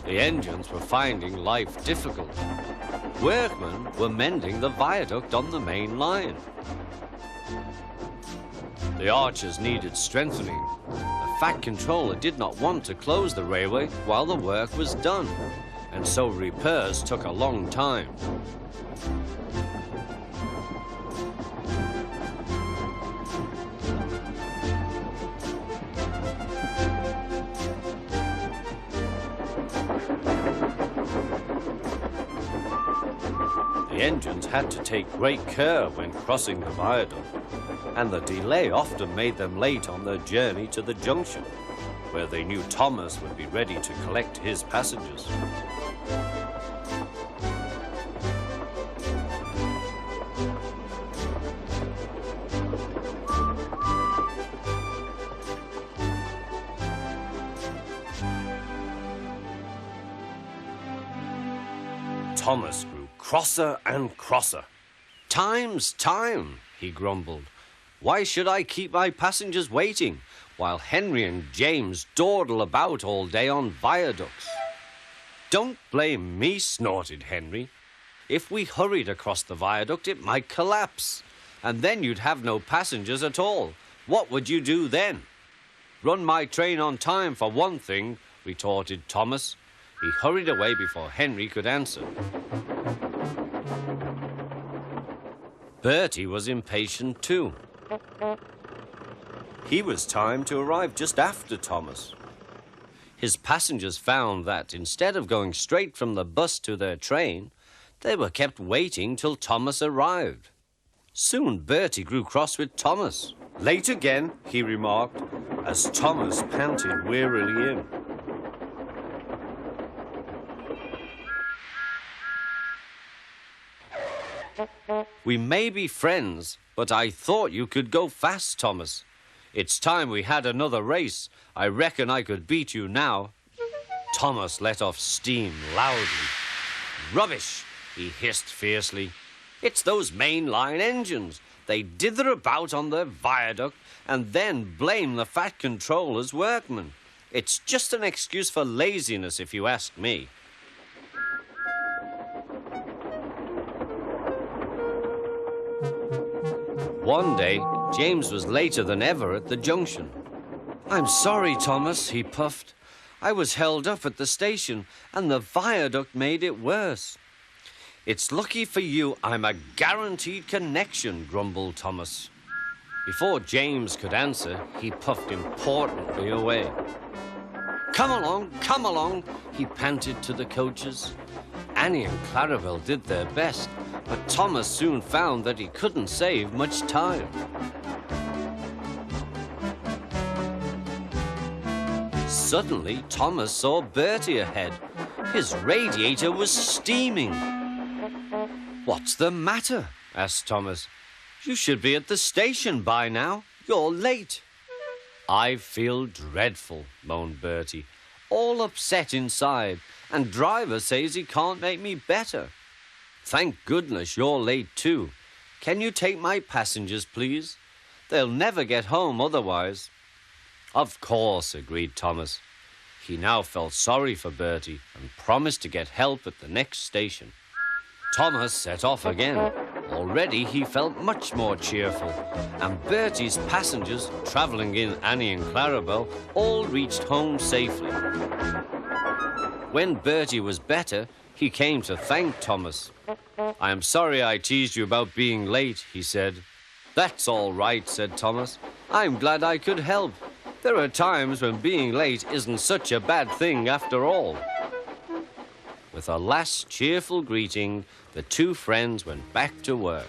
The engines were finding life difficult. Workmen were mending the viaduct on the main line. The arches needed strengthening. The Fat Controller did not want to close the railway while the work was done, and so repairs took a long time. The engines had to take great care when crossing the viaduct, and the delay often made them late on their journey to the junction, where they knew Thomas would be ready to collect his passengers. Thomas grew crosser and crosser. "Time's time," he grumbled. "Why should I keep my passengers waiting while Henry and James dawdle about all day on viaducts?" "Don't blame me," snorted Henry. "If we hurried across the viaduct, it might collapse, and then you'd have no passengers at all. What would you do then?" "Run my train on time, for one thing," retorted Thomas. He hurried away before Henry could answer. Bertie was impatient too. He was timed to arrive just after Thomas. His passengers found that instead of going straight from the bus to their train, they were kept waiting till Thomas arrived. Soon Bertie grew cross with Thomas. "Late again," he remarked, as Thomas panted wearily in. "We may be friends, but I thought you could go fast, Thomas. It's time we had another race. I reckon I could beat you now." Thomas let off steam loudly. "Rubbish," he hissed fiercely. "It's those mainline engines. They dither about on their viaduct and then blame the Fat Controller's workmen. It's just an excuse for laziness, if you ask me." One day, James was later than ever at the junction. "I'm sorry, Thomas," he puffed. "I was held up at the station, and the viaduct made it worse." "It's lucky for you I'm a guaranteed connection," grumbled Thomas. Before James could answer, he puffed importantly away. Come along," he panted to the coaches. Annie and Clarabelle did their best, but Thomas soon found that he couldn't save much time. Suddenly, Thomas saw Bertie ahead. His radiator was steaming. "What's the matter?" asked Thomas. "You should be at the station by now. You're late." "I feel dreadful," moaned Bertie. "All upset inside, and driver says he can't make me better." "Thank goodness you're late too. Can you take my passengers, please? They'll never get home otherwise." "Of course," agreed Thomas. He now felt sorry for Bertie and promised to get help at the next station. Thomas set off again. Already he felt much more cheerful, and Bertie's passengers, travelling in Annie and Clarabelle, all reached home safely. When Bertie was better, he came to thank Thomas. "I am sorry I teased you about being late," he said. "That's all right," said Thomas. "I'm glad I could help. There are times when being late isn't such a bad thing after all." With a last cheerful greeting, the two friends went back to work.